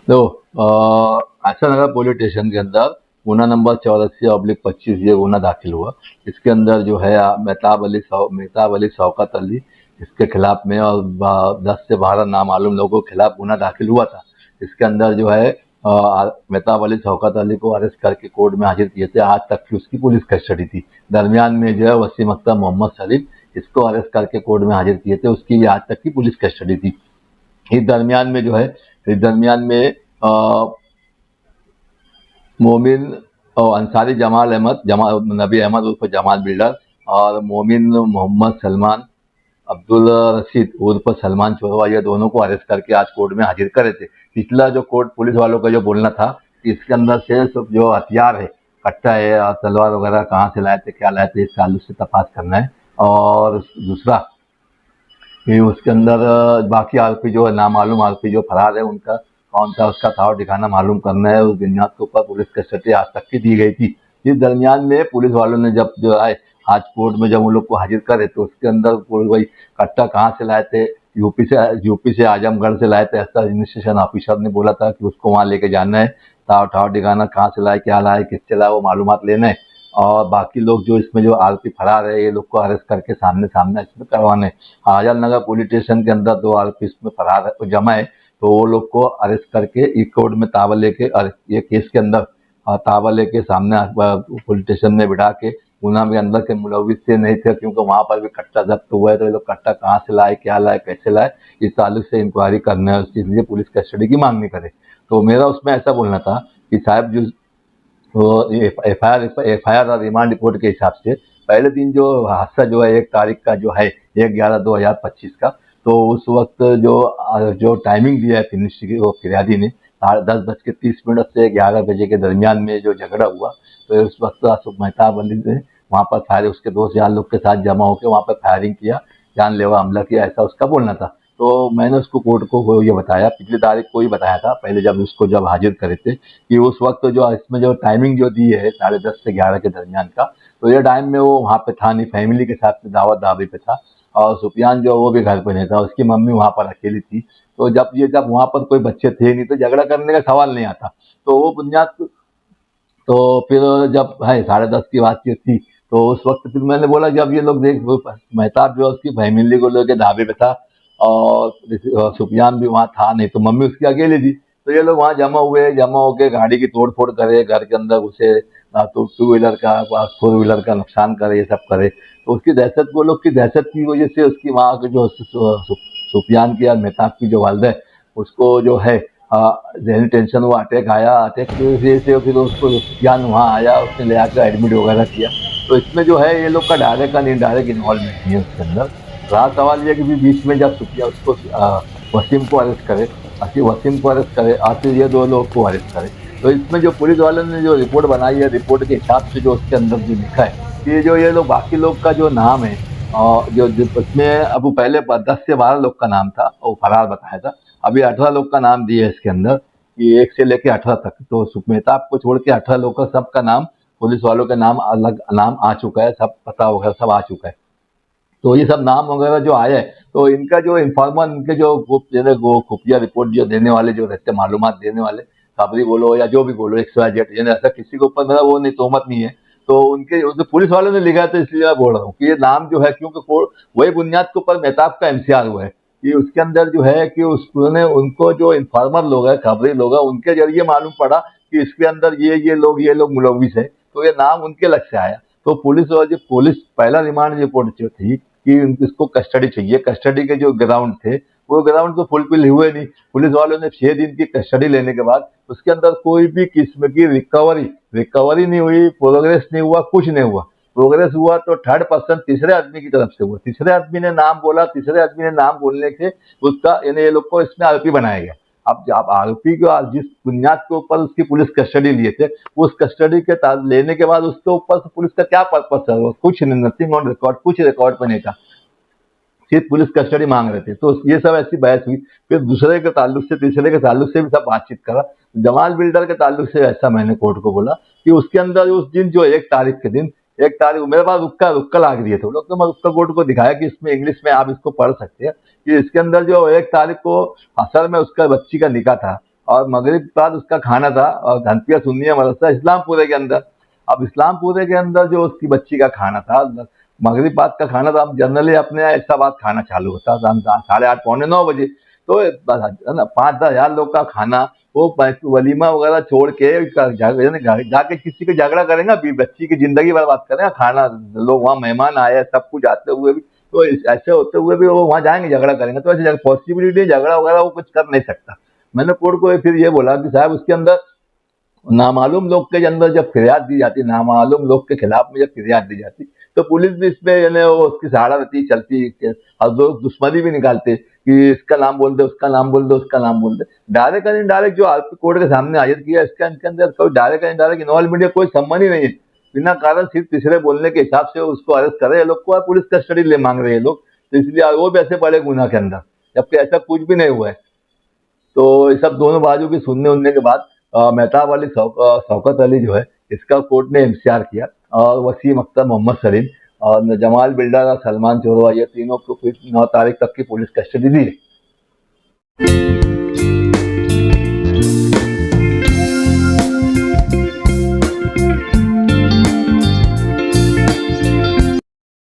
देखो, आशा नगर police station के अंदर गुना नंबर 84/25 ये गुना दाखिल हुआ। इसके अंदर जो है मेहताब अली शौकत अली इसके खिलाफ में और 10 से 12 नामालूम लोगों के खिलाफ गुना दाखिल हुआ था। इसके अंदर जो है मेहताब अली शौकत अली को अरेस्ट करके कोर्ट में हाजिर किए थे। आज तक की उसकी पुलिस कस्टडी थी। दरमियान में जो है वसीम अख्तर मोहम्मद सलीम इसको अरेस्ट करके कोर्ट में हाजिर किए थे, उसकी भी आज तक की पुलिस कस्टडी थी। इस दरमियान में अ, मोमिन और अंसारी नबी अहमद उर्फ जमाल बिल्डर और मोमिन मोहम्मद सलमान अब्दुल रशीद उर्फ सलमान चोरवा, ये दोनों को अरेस्ट करके आज कोर्ट में हाजिर करे थे। पिछला जो कोर्ट पुलिस वालों का जो बोलना था कि इसके अंदर से सब जो हथियार है, कट्टा है और तलवार वगैरह कहाँ से लाए थे, क्या लाए थे, इस ताल्लुक से तपास करना है। और दूसरा कि उसके अंदर बाकी आरोपी जो है, नामालूम आरोपी जो फरार है, उनका कौन सा उसका था ठिकाना मालूम करना है। उस बुनियाद के ऊपर पुलिस कस्टडी आज तक की दी गई थी। इस दरमियान में पुलिस वालों ने जब जो है आज कोर्ट में जब उन लोग को हाजिर करे तो उसके अंदर वही कट्टा कहाँ से लाए थे, यूपी से आजमगढ़ से लाए थे। ऐसा रजिस्ट्रेशन ऑफिसर ने बोला था कि उसको वहाँ लेके जाना है, ठाव ठिकाना कहाँ से लाए, क्या लाए, किससे लाए, वो मालूमात लेना है। और बाकी लोग जो इसमें जो आरोपी फरार है, ये लोग को अरेस्ट करके सामने सामने इसमें करवाने। आजमनगर पुलिस स्टेशन के अंदर 2 आरोपी इसमें फरार है, तो जमा है, तो वो लोग को अरेस्ट करके एक कोर्ट में ताबा लेके और ये केस के अंदर ताबा लेके सामने पुलिस स्टेशन में बिठा के गुना में अंदर के मुलविस से नहीं थे, क्योंकि वहाँ पर भी कट्टा जब्त हुआ है। तो ये लोग कट्टा कहाँ से लाए, क्या लाए, कैसे लाए, इस ताल्लुक से इंक्वायरी करना है, उसके लिए पुलिस कस्टडी की मांग नहीं करे। तो मेरा उसमें ऐसा बोलना था कि साहब जो तो एफ आई आर और रिमांड रिपोर्ट के हिसाब से पहले दिन जो हादसा जो है 1 तारीख का जो है 1/11/2025 का, तो उस वक्त जो टाइमिंग दिया है वो फिरियादी ने 10:30 से 11 बजे के दरमियान में जो झगड़ा हुआ, तो उस वक्त आसुफ मेहताब अली ने वहाँ पर सारे उसके दोस्त यार लोग के साथ जमा होकर वहाँ पर फायरिंग किया, जानलेवा हमला किया, ऐसा उसका बोलना था। तो मैंने उसको कोर्ट को वो ये बताया, पिछली तारीख को ही बताया था पहले जब हाजिर करे थे, कि उस वक्त जो इसमें जो टाइमिंग जो दी है 10:30 से 11 के दरमियान का, तो ये टाइम में वो वहाँ पे था नहीं, फैमिली के साथ में दावत दावरी पे था। और सुफियान जो वो भी घर पे नहीं था, उसकी मम्मी वहाँ पर अकेली थी। तो जब वहाँ पर कोई बच्चे थे नहीं, तो झगड़ा करने का सवाल नहीं आता। तो वो बुनियाद तो फिर जब है 10:30 की बातचीत थी, तो उस वक्त फिर मैंने बोला जब ये लोग देख मेहताब जो है उसकी फैमिली को लेकर ढाबे पे था और सुफियान भी वहाँ था नहीं, तो मम्मी उसकी अकेली थी। तो ये लोग वहाँ जमा होके गाड़ी की तोड़ फोड़ करे, घर के अंदर घुसे, तो 2 व्हीलर का 4 व्हीलर का नुकसान करे, ये सब करे। तो उसकी दहशत, वो लोग की दहशत की वजह से उसकी वहाँ के जो सुफियान की और मेहताब की जो वालदा है, उसको जो है जहनी टेंशन हुआ, अटैक आया, अटैक की वजह से फिर उसको ज्ञान वहाँ आया, उसने ले आकर एडमिट वगैरह किया। तो इसमें जो है ये लोग का डायरेक्ट का इनडायरेक्ट इन्वॉल्वमेंट नहीं है उसके अंदर। रहा सवाल ये कि भी बीच में जब सुखिया उसको वसीम को अरेस्ट करे, और फिर ये 2 लोग को अरेस्ट करे। तो इसमें जो पुलिस वालों ने जो रिपोर्ट बनाई है, रिपोर्ट के हिसाब से जो उसके अंदर जो लिखा है कि जो ये लोग बाकी लोग का जो नाम है, और जो उसमें अब वो पहले 10 से 12 लोग का नाम था, वो फरार बताया था। अभी 18 लोग का नाम दिया है इसके अंदर, कि 1 से लेके 18 तक। तो मेहताब को छोड़ के 18 लोग का सबका नाम, पुलिस वालों के नाम, अलग नाम आ चुका है, सब पता वगैरह सब आ चुका है। तो ये सब नाम वगैरह जो आया है, तो इनका जो इन्फॉर्मर, इनके जो वो खुफिया रिपोर्ट जो देने वाले जो रहते, मालूमात देने वाले, खबरी बोलो या जो भी बोलो, XYZ, यानी ऐसा किसी के ऊपर मेरा वो नहीं, तोहमत नहीं है। तो उनके जो पुलिस वालों ने लिखा है, तो इसलिए मैं बोल रहा हूँ कि ये नाम जो है, क्योंकि वही बुनियाद के ऊपर मेहताब का MCR हुआ है कि उसके अंदर जो है कि उसने उनको जो इन्फॉर्मर लोग है, खबरी लोग है, उनके जरिए मालूम पड़ा कि इसके अंदर ये लोग मुलविस है, तो ये नाम उनके लग से आया। तो पुलिस पहला रिमांड रिपोर्ट जो थी कि इसको कस्टडी चाहिए, कस्टडी के जो ग्राउंड थे, वो ग्राउंड तो फुलफिल हुए नहीं। पुलिस वालों ने 6 दिन की कस्टडी लेने के बाद उसके अंदर कोई भी किस्म की रिकवरी नहीं हुई, प्रोग्रेस नहीं हुआ, कुछ नहीं हुआ। प्रोग्रेस हुआ तो 3rd पर्सन, तीसरे आदमी की तरफ से हुआ। तीसरे आदमी ने नाम बोला, तीसरे आदमी ने नाम बोलने से उसका यानी ये लोग को इसमें आरोपी बनाया गया। अब आरोपी को जिस बुनियाद के ऊपर उसकी पुलिस कस्टडी लिए थे, उस कस्टडी के लेने के बाद उसके ऊपर से पुलिस का क्या पर्पस है? कुछ नहीं, नथिंग ऑन रिकॉर्ड, कुछ रिकॉर्ड पे नहीं था, सिर्फ पुलिस कस्टडी मांग रहे थे। तो ये सब ऐसी बहस हुई। फिर दूसरे के ताल्लुक से, तीसरे के ताल्लुक से भी सब बातचीत करा। जमाल बिल्डर के ताल्लुक से ऐसा मैंने कोर्ट को बोला कि उसके अंदर उस दिन जो 1 तारीख के दिन, 1 तारीख मेरे पास रुक्का लाग दिए थे वो लोग, तो मैं रुक्का कोर्ट को दिखाया कि इसमें इंग्लिश में आप इसको पढ़ सकते हैं कि इसके अंदर जो 1 तारीख को असल में उसका बच्ची का निकाह था, और मगरिब के बाद उसका खाना था, और हनफिया सुन्निया मदरसा इस्लामपुरे के अंदर। अब इस्लामपुरे के अंदर जो उसकी बच्ची का खाना था, मगरिब बाद का खाना था, अब जनरली अपने ऐसा बात खाना चालू होता था 8:30 पौने 9 बजे। तो है ना, 5-10 हजार लोग का खाना, वो वलीमा वगैरह छोड़ के जाके किसी को झगड़ा करेंगे, बच्ची की जिंदगी बर्बाद करेंगे, खाना लोग वहाँ मेहमान आए सब कुछ आते हुए भी, तो ऐसे होते हुए भी वो वहाँ जाएंगे झगड़ा करेंगे, तो ऐसे पॉसिबिलिटी झगड़ा वगैरह वो कुछ कर नहीं सकता। मैंने कोर्ट को फिर ये बोला कि साहब उसके अंदर नामालूम लोग के अंदर जब फिरियाद दी जाती, नामालूम लोग के खिलाफ में जब फिरियाद दी जाती, तो पुलिस भी इसमें यानी वो उसकी सहारा रहती चलती, और लोग दुश्मनी भी निकालते कि इसका नाम बोल दे, उसका नाम बोल दे, उसका नाम बोल दे। डायरेक्ट एंड इनडायरेक्ट जो आरोपी कोर्ट के सामने हाजिर किया, इसके अंदर कोई डायरेक्ट एंड इनडायरेक्ट इन्वॉल्वमेंट या कोई संबंध ही नहीं है। बिना कारण सिर्फ तीसरे बोलने के हिसाब से उसको अरेस्ट करे ये लोग को, और पुलिस कस्टडी ले मांग रहे हैं लोग, तो इसलिए वो भी ऐसे पड़े गुना के अंदर, जबकि ऐसा कुछ भी नहीं हुआ है। तो ये सब दोनों बाजू की सुनने उनने के बाद मेहताब अली शौकत अली जो है, इसका कोर्ट ने एमसीआर किया, और वसीम अख्तर, मोहम्मद सलीम और जमाल बिल्डर और सलमान चोरवा, ये तीनों को फिर 9 तारीख तक की पुलिस कस्टडी दी है।